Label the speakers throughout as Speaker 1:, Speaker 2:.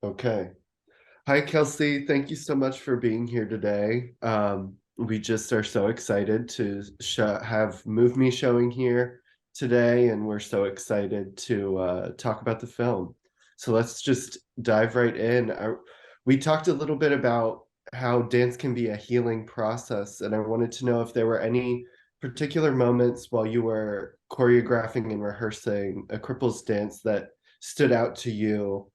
Speaker 1: Okay. Hi, Kelsey. Thank you so much for being here today. We just are so excited to have Move Me showing here today, and we're so excited to talk about the film. So let's just dive right in. We talked a little bit about how dance can be a healing process, and I wanted to know if there were any particular moments while you were choreographing and rehearsing a cripples dance that stood out to you.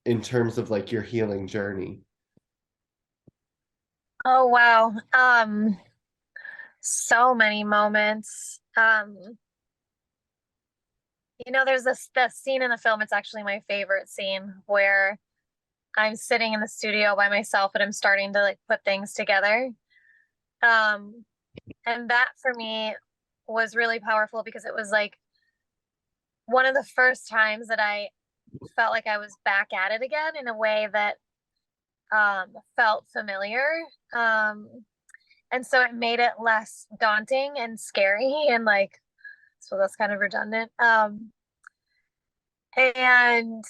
Speaker 1: In terms of like your healing journey.
Speaker 2: Oh wow. So many moments. There's this scene in the film, it's actually my favorite scene where I'm sitting in the studio by myself and I'm starting to like put things together. Um, and that for me was really powerful because it was like one of the first times that I felt like I was back at it again in a way that felt familiar. Um, and so it made it less daunting and scary and like so that's kind of redundant. And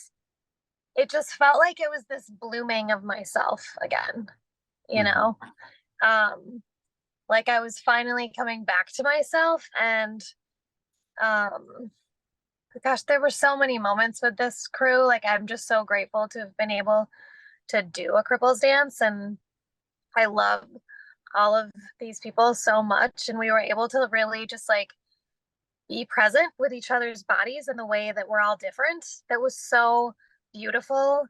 Speaker 2: it just felt like it was this blooming of myself again, you
Speaker 1: Mhm.
Speaker 2: know? Um, like I was finally coming back to myself and um gosh, there were so many moments with this crew. Like I'm just so grateful to have been able to do a cripples dance and I love all of these people so much and we were able to really just like be present with each other's bodies in the way that we're all different. That was so beautiful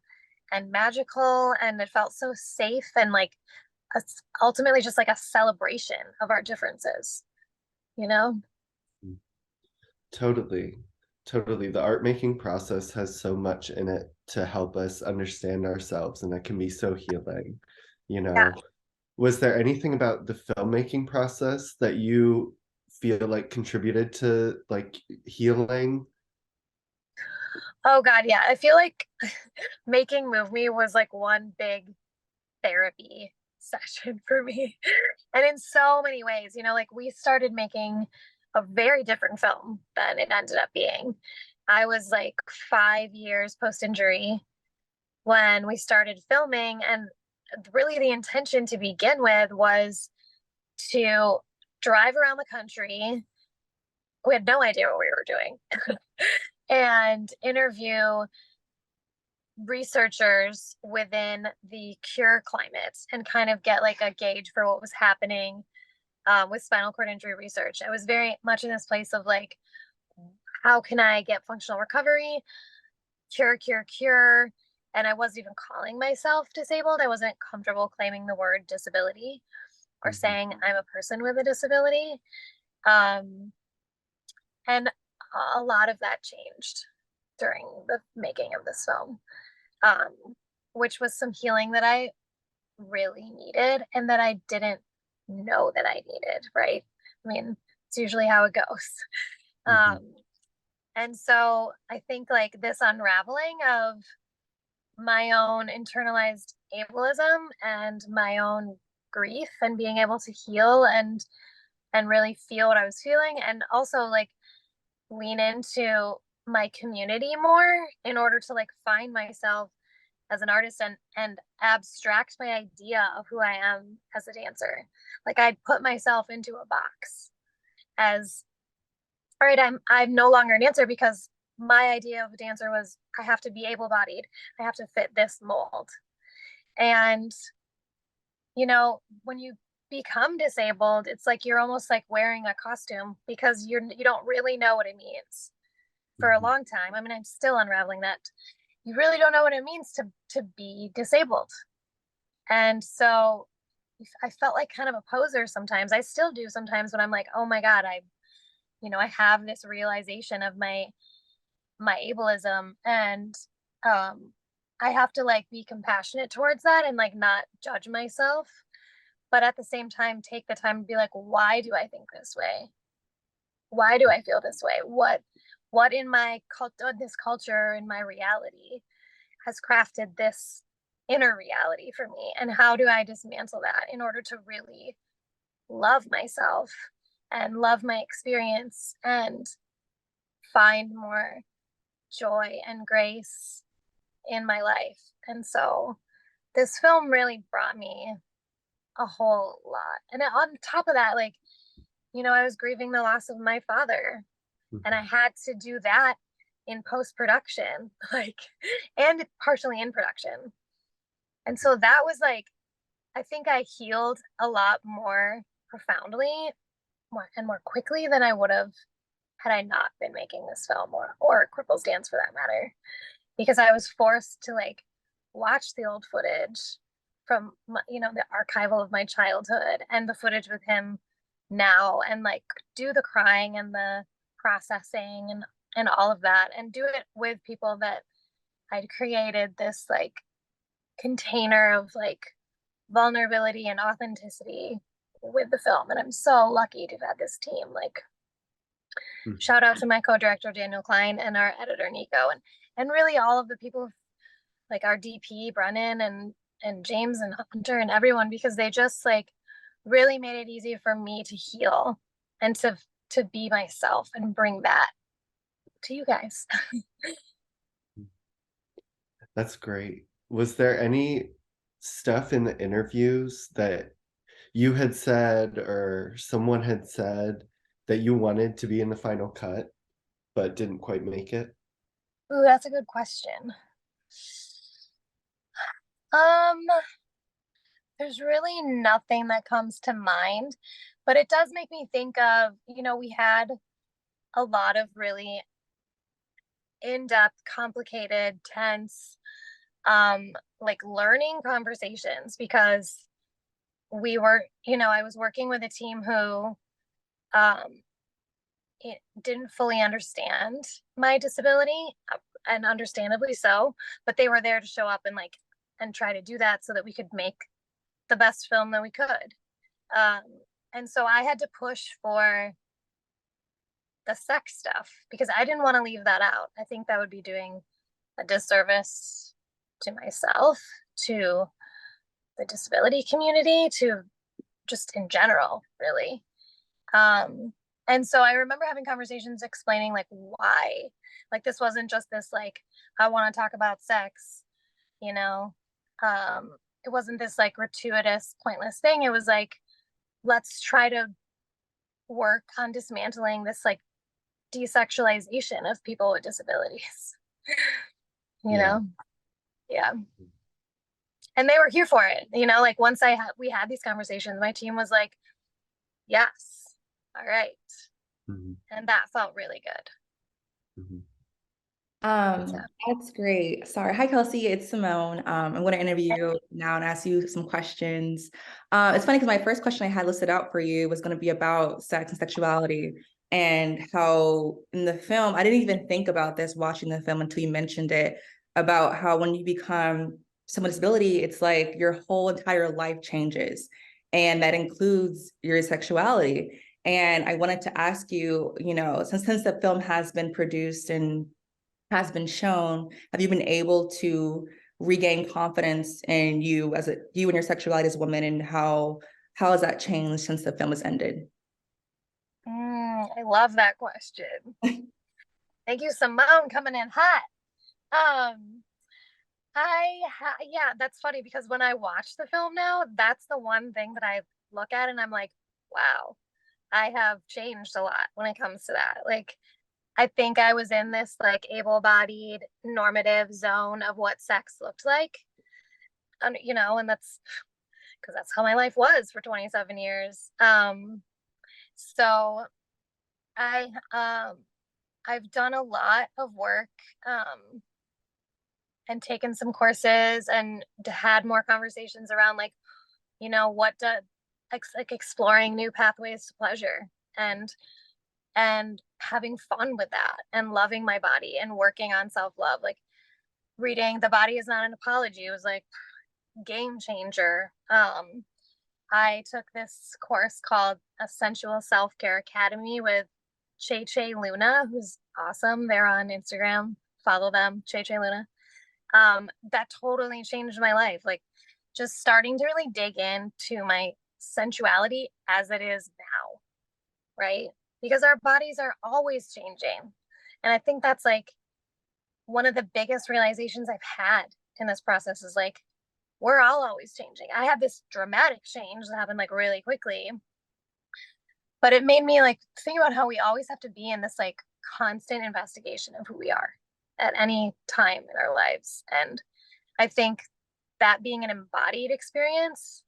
Speaker 2: and magical, and it felt so safe and like ultimately just like a celebration of our differences, you know?
Speaker 1: Totally. Totally. The art making process has so much in it to help us understand ourselves, and it can be so healing. You
Speaker 2: Yeah.
Speaker 1: know, was there anything about the filmmaking process that you feel like contributed to like healing?
Speaker 2: Oh God, yeah. I feel like making Move Me was like one big therapy session for me. And in so many ways, like we started making a very different film than it ended up being. I was like 5 years post injury when we started filming, and really the intention to begin with was to drive around the country. We had no idea what we were doing and interview researchers within the cure climate and kind of get like a gauge for what was happening with spinal cord injury research. I was very much in this place of like, how can I get functional recovery, cure, cure, cure? And I wasn't even calling myself disabled. I wasn't comfortable claiming the word disability or
Speaker 1: Mhm.
Speaker 2: saying I'm a person with a disability. Um, and a lot of that changed during the making of this film, um, which was some healing that I really needed and that I didn't know that I needed, right? I mean, it's usually how it goes.
Speaker 1: Mhm.
Speaker 2: Um, and so I think like this unraveling of my own internalized ableism and my own grief and being able to heal and really feel what I was feeling and also like lean into my community more in order to like find myself as an artist and abstract my idea of who I am as a dancer. Like I'd put myself into a box as all right, I'm no longer a dancer because my idea of a dancer was I have to be able-bodied. I have to fit this mold. And when you become disabled, it's like you're almost like wearing a costume because you don't really know what it means for a
Speaker 1: Mhm.
Speaker 2: long time. I mean, I'm still unraveling that. You really don't know what it means to be disabled. And so I felt like kind of a poser sometimes. I still do sometimes when I'm like, oh my God, I have this realization of my ableism and um I have to like be compassionate towards that and like not judge myself, but at the same time take the time to be like, why do I think this way? Why do I feel this way? What in my this culture in my reality has crafted this inner reality for me, and how do I dismantle that in order to really love myself and love my experience and find more joy and grace in my life. And so this film really brought me a whole lot. And on top of that, like, I was grieving the loss of my father, and I had to do that in post production, like, and partially in production. And so that was like, I think I healed a lot more profoundly and more quickly than I would have had I not been making this film, or Cripples Dance for that matter, because I was forced to like watch the old footage from the archival of my childhood and the footage with him now, and like do the crying and the processing and all of that, and do it with people that I'd created this like container of like vulnerability and authenticity with the film. And I'm so lucky to have had this team. Like, shout out to my co-director Daniel Klein and our editor Nico, and really all of the people, like our DP Brennan and James and Hunter and everyone, because they just like really made it easy for me to heal and to be myself and bring that to you guys.
Speaker 1: That's great. Was there any stuff in the interviews that you had said or someone had said that you wanted to be in the final cut but didn't quite make it?
Speaker 2: Ooh, that's a good question. Um, there's really nothing that comes to mind, but it does make me think of, we had a lot of really in-depth, complicated, tense, like learning conversations, because we were, I was working with a team who um it didn't fully understand my disability, and understandably so, but they were there to show up and try to do that so that we could make the best film that we could. Um, and so I had to push for the sex stuff because I didn't want to leave that out. I think that would be doing a disservice to myself, to the disability community, to just in general, really. Um, and so I remember having conversations explaining like why, like this wasn't just this like, I want to talk about sex, you know. It wasn't this like gratuitous, pointless thing. It was like, let's try to work on dismantling this like desexualization of people with disabilities. you
Speaker 1: Yeah.
Speaker 2: know? Yeah. And they were here for it. Like once we had these conversations, my team was like, yes, all right.
Speaker 1: Mhm.
Speaker 2: And that felt really good.
Speaker 1: Mhm.
Speaker 2: So,
Speaker 3: That's great. Sorry. Hi, Kelsey. It's Simone. I'm going to interview you now and ask you some questions. It's funny because my first question I had listed out for you was going to be about sex and sexuality, and how in the film, I didn't even think about this watching the film until you mentioned it, about how when you become someone with disability, it's like your whole entire life changes. And that includes your sexuality. And I wanted to ask you, since the film has been produced and has been shown, have you been able to regain confidence in you you and your sexuality as a woman, and how has that changed since the film has ended?
Speaker 2: I love that question. Thank you, Simone, coming in hot. Um, yeah, that's funny because when I watch the film now, that's the one thing that I look at and I'm like, wow, I have changed a lot when it comes to that. Like, I think I was in this like able-bodied normative zone of what sex looked like. And that's because that's how my life was for 27 years. So I I've done a lot of work, and taken some courses and had more conversations around like, what does like exploring new pathways to pleasure, and having fun with that, and loving my body and working on self-love. Like reading The Body Is Not an Apology was like game changer. I took this course called A Sensual Self-Care Academy with Che Luna, who's awesome. They're on Instagram. Follow them, Che Luna. That totally changed my life. Like just starting to really dig into my sensuality as it is now, right? Because our bodies are always changing. And I think that's like one of the biggest realizations I've had in this process is like, we're all always changing. I had this dramatic change that happened like really quickly, but it made me like think about how we always have to be in this like constant investigation of who we are at any time in our lives. And I think that being an embodied experience,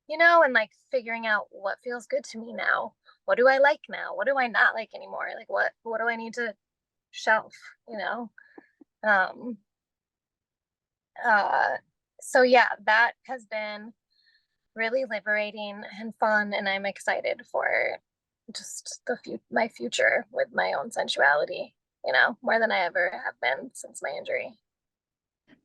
Speaker 2: you know, and like figuring out what feels good to me now. What do I like now? What do I not like anymore? Like what do I need to shelf, you know? Um uh so yeah, that has been really liberating and fun, and I'm excited for just my future with my own sensuality, you know, more than I ever have been since my injury.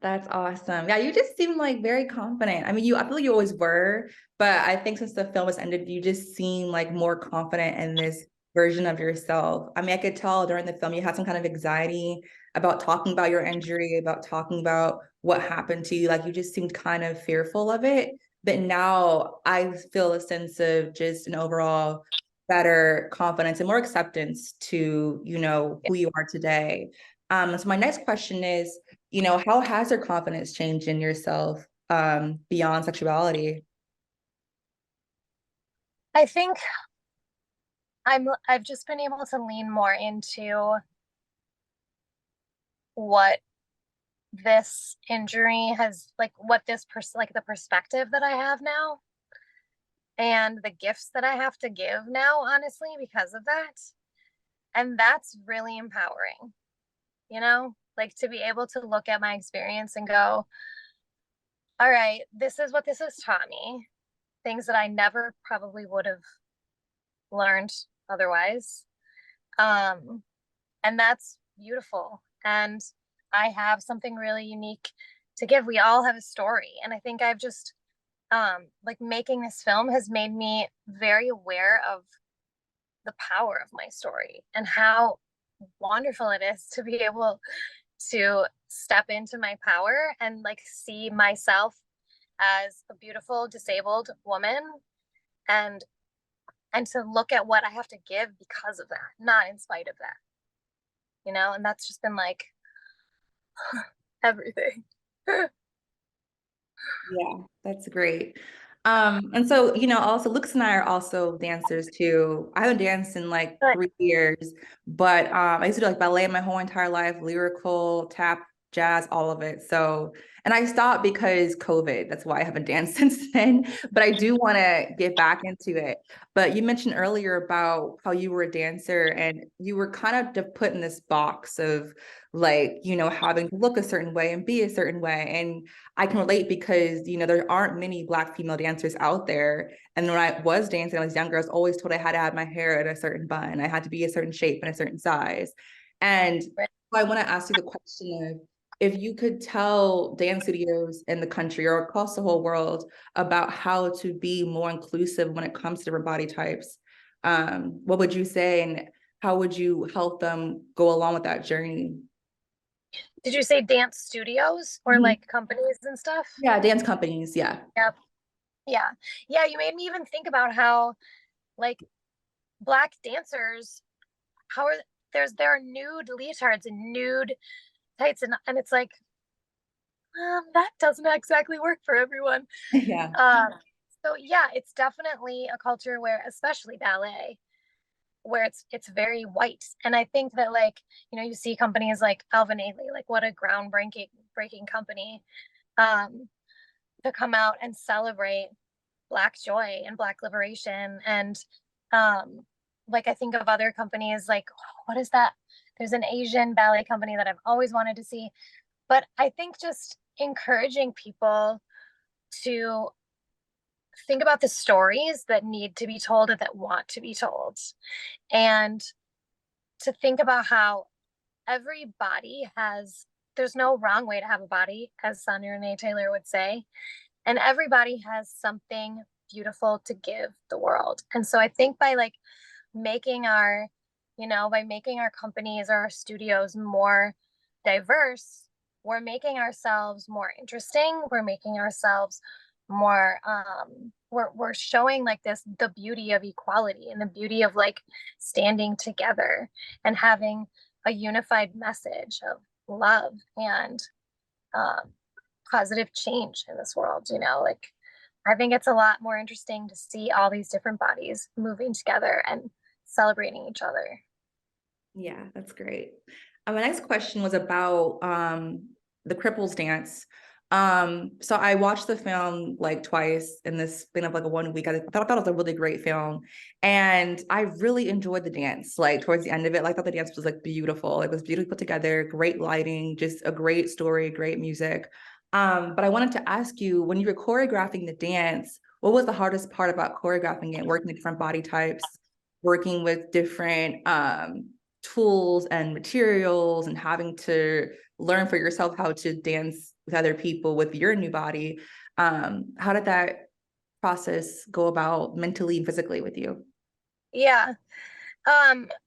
Speaker 3: That's awesome. Yeah, you just seem like very confident. I mean, I feel like you always were, but I think since the film has ended, you just seem like more confident in this version of yourself. I mean, I could tell during the film you had some kind of anxiety about talking about your injury, about talking about what happened to you. Like you just seemed kind of fearful of it. But now I feel a sense of just an overall better confidence and more acceptance to, who you are today. So my next question is, how has your confidence changed in yourself beyond sexuality?
Speaker 2: I think I've just been able to lean more into what this injury has like what this like the perspective that I have now and the gifts that I have to give now, honestly, because of that. And that's really empowering, you know, like to be able to look at my experience and go, all right, this is what this has taught me, things that I never probably would have learned otherwise. Um, and that's beautiful. And I have something really unique to give. We all have a story. And I think I've just, like making this film has made me very aware of the power of my story and how wonderful it is to be able to step into my power and like see myself as a beautiful disabled woman and to look at what I have to give because of that, not in spite of that, you know. And that's just been like everything.
Speaker 3: Yeah, that's great. And so, also Lux and I are also dancers too. I haven't danced in like
Speaker 2: But
Speaker 3: 3 years, but I used to do like ballet my whole entire life, lyrical, tap, jazz, all of it. So, and I stopped because COVID. That's why I haven't danced since then. But I do want to get back into it. But you mentioned earlier about how you were a dancer and you were kind of put in this box of like, having to look a certain way and be a certain way. And I can relate because, there aren't many Black female dancers out there. And when I was dancing, I was younger, I was always told I had to have my hair at a certain bun. I had to be a certain shape and a certain size. And so I want to ask you the question of if you could tell dance studios in the country or across the whole world about how to be more inclusive when it comes to different body types, what would you say and how would you help them go along with that journey?
Speaker 2: did you say dance studios or
Speaker 3: Mhm.
Speaker 2: like companies and stuff?
Speaker 3: Yeah, dance companies. Yeah.
Speaker 2: Yep. Yeah. Yeah. You made me even think about how like Black dancers, how are there are nude leotards and nude tights, and it's like that doesn't exactly work for everyone.
Speaker 3: Yeah.
Speaker 2: Um, so yeah, it's definitely a culture where, especially ballet, where it's very white. And I think that like, you know, you see companies like Alvin Ailey, like what a groundbreaking breaking company, um, to come out and celebrate Black joy and Black liberation. And um, like I think of other companies like what is that? There's an Asian ballet company that I've always wanted to see. But I think just encouraging people to think about the stories that need to be told and that want to be told, and to think about how every body has, there's no wrong way to have a body, as Sonia Renee Taylor would say, and everybody has something beautiful to give the world. And so I think by like making our, you know, by making our companies or our studios more diverse, we're making ourselves more interesting. We're making ourselves more we're showing like this the beauty of equality and the beauty of like standing together and having a unified message of love and um, positive change in this world. Like I think it's a lot more interesting to see all these different bodies moving together and celebrating each other.
Speaker 3: Yeah, that's great. My next question was about the Cripples dance. So I watched the film like twice in this span of like a 1 week. I thought it was a really great film, and I really enjoyed the dance. Like towards the end of it, like, I thought the dance was like beautiful. It was beautifully put together, great lighting, just a great story, great music. But I wanted to ask you, when you were choreographing the dance, what was the hardest part about choreographing it, working with different body types, working with different tools and materials, and having to learn for yourself how to dance with other people with your new body? How did that process go about mentally and physically with you?
Speaker 2: Yeah.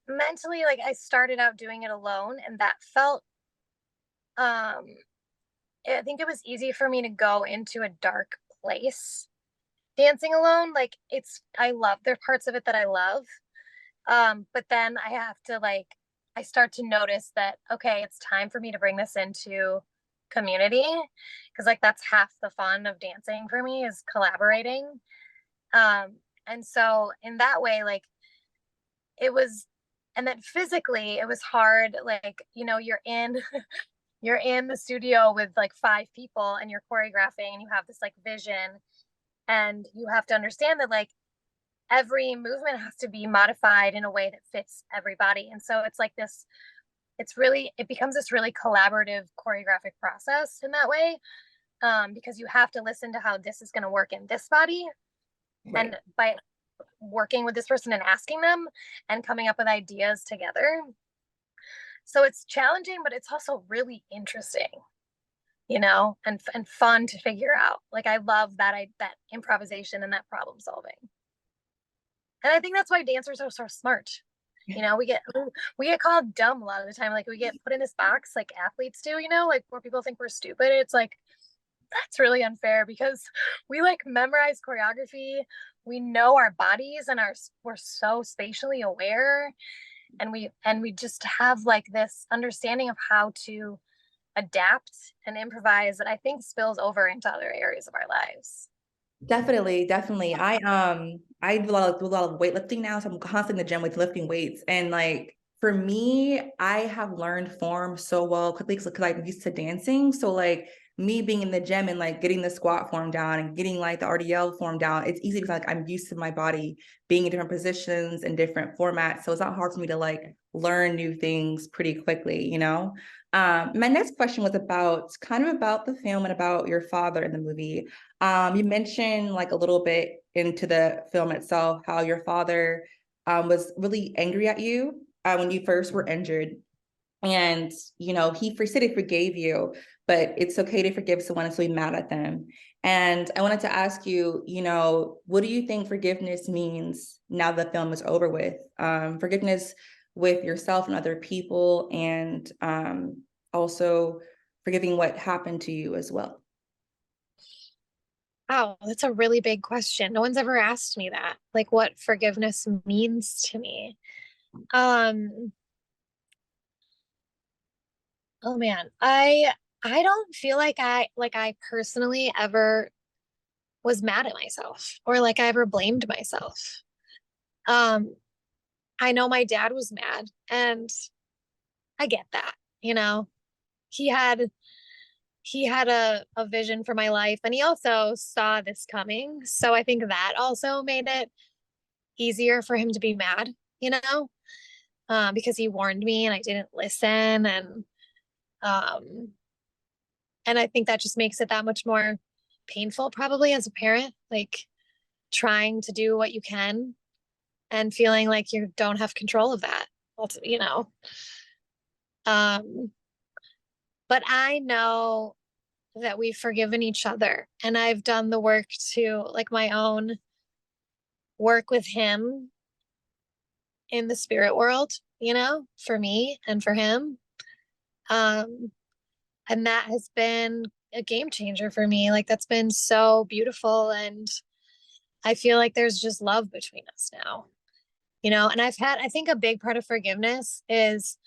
Speaker 2: Mentally, like I started out doing it alone, and that felt um I think it was easy for me to go into a dark place dancing alone. Like I love there are parts of it that I love. But then I have to like I start to notice that okay, it's time for me to bring this into community because like that's half the fun of dancing for me is collaborating. And so in that way, like it was and then physically it was hard, like, you're in the studio with like five people and you're choreographing and you have this like vision and you have to understand that like every movement has to be modified in a way that fits everybody. And so it's like this, it becomes this really collaborative choreographic process in that way, because you have to listen to how this is going to work in this body.
Speaker 3: Right.
Speaker 2: And by working with this person and asking them and coming up with ideas together. So it's challenging, but it's also really interesting, and fun to figure out. Like I love that improvisation and that problem solving. And I think that's why dancers are so smart. We get called dumb a lot of the time. Like we get put in this box like athletes do, like where people think we're stupid. It's like that's really unfair because we like memorize choreography. We know our bodies and we're so spatially aware, and we just have like this understanding of how to adapt and improvise that I think spills over into other areas of our lives.
Speaker 3: Definitely, definitely. I do a lot of weightlifting now, so I'm constantly in the gym with lifting weights. And like for me, I have learned form so well quickly because I'm used to dancing. So like me being in the gym and like getting the squat form down and getting like the RDL form down, it's easy because like I'm used to my body being in different positions and different formats. So it's not hard for me to like learn new things pretty quickly, you know? My next question was about the film and about your father in the movie. You mentioned like a little bit into the film itself how your father was really angry at you when you first were injured. And, he said he forgave you, but it's okay to forgive someone until you're mad at them. And I wanted to ask you, what do you think forgiveness means now the film is over with? Forgiveness with yourself and other people, and also forgiving what happened to you as well.
Speaker 2: Wow, that's a really big question. No one's ever asked me that, like what forgiveness means to me. Um, oh man, I don't feel like I personally ever was mad at myself or like I ever blamed myself. Um, I know my dad was mad and I get that, you know. He had he had a vision for my life and he also saw this coming. So I think that also made it easier for him to be mad, you know, because he warned me and I didn't listen. Um, and I think that just makes it that much more painful, probably as a parent, like trying to do what you can and feeling like you don't have control of that, you know. Um, but I know that we've forgiven each other and I've done the work to like my own work with him in the spirit world, for me and for him. Um, and that has been a game changer for me. Like that's been so beautiful and I feel like there's just love between us now. And I think a big part of forgiveness is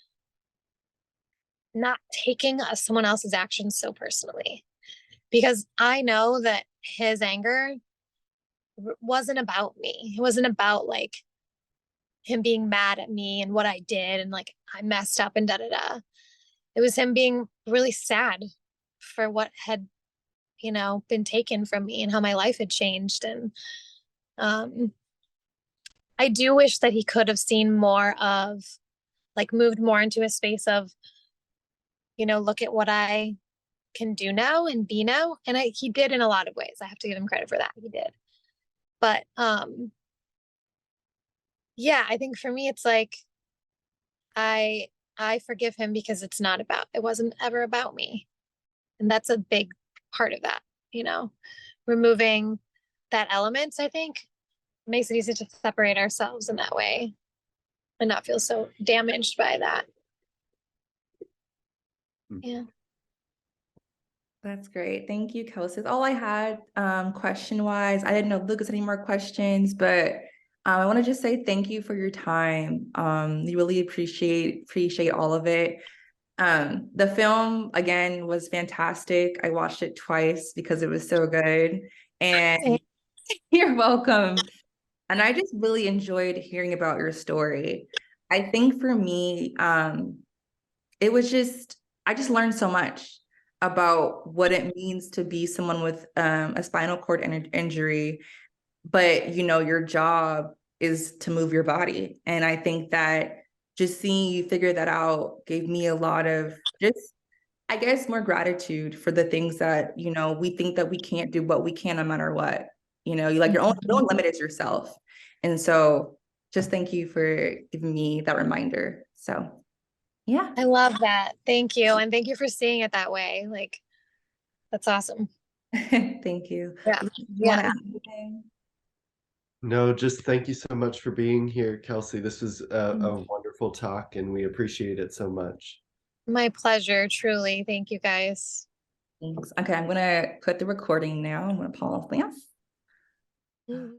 Speaker 2: not taking someone else's actions so personally, because I know that his anger wasn't about me. It wasn't about like him being mad at me and what I did and like I messed up and da da da. It was him being really sad for what had, you know, been taken from me and how my life had changed. And um, I do wish that he could have seen more of, like, moved more into a space of, you know, look at what I can do now and be now. And he did in a lot of ways. I have to give him credit for that. He did. But yeah, I think for me, it's like, I, I forgive him because it wasn't ever about me. And that's a big part of that, you know, removing that element, I think makes it easy to separate ourselves in that way and not feel so damaged by that. Yeah.
Speaker 3: That's great. Thank you, Kelsey. That's all I had question-wise. I didn't know if Lucas had any more questions, but I want to just say thank you for your time. We really appreciate all of it. The film, again, was fantastic. I watched it twice because it was so good. And you're welcome. And I just really enjoyed hearing about your story. I think for me, it was just, I just learned so much about what it means to be someone with a spinal cord injury, but you know, your job is to move your body. And I think that just seeing you figure that out gave me a lot of just, I guess, more gratitude for the things that, you know, we think that we can't do, but we can no matter what. You know, you like your own limit is yourself. And so just thank you for giving me that reminder. So yeah.
Speaker 2: I love that. Thank you. And thank you for seeing it that way. Like, that's awesome.
Speaker 3: Thank you.
Speaker 2: Yeah.
Speaker 3: You want to
Speaker 2: Yeah.
Speaker 3: add anything?
Speaker 1: No, just thank you so much for being here, Kelsey. This was a wonderful talk, and we appreciate it so much.
Speaker 2: My pleasure. Truly. Thank you guys.
Speaker 3: Thanks. Okay, I'm gonna put the recording now. I'm gonna pause this.
Speaker 2: Mhm.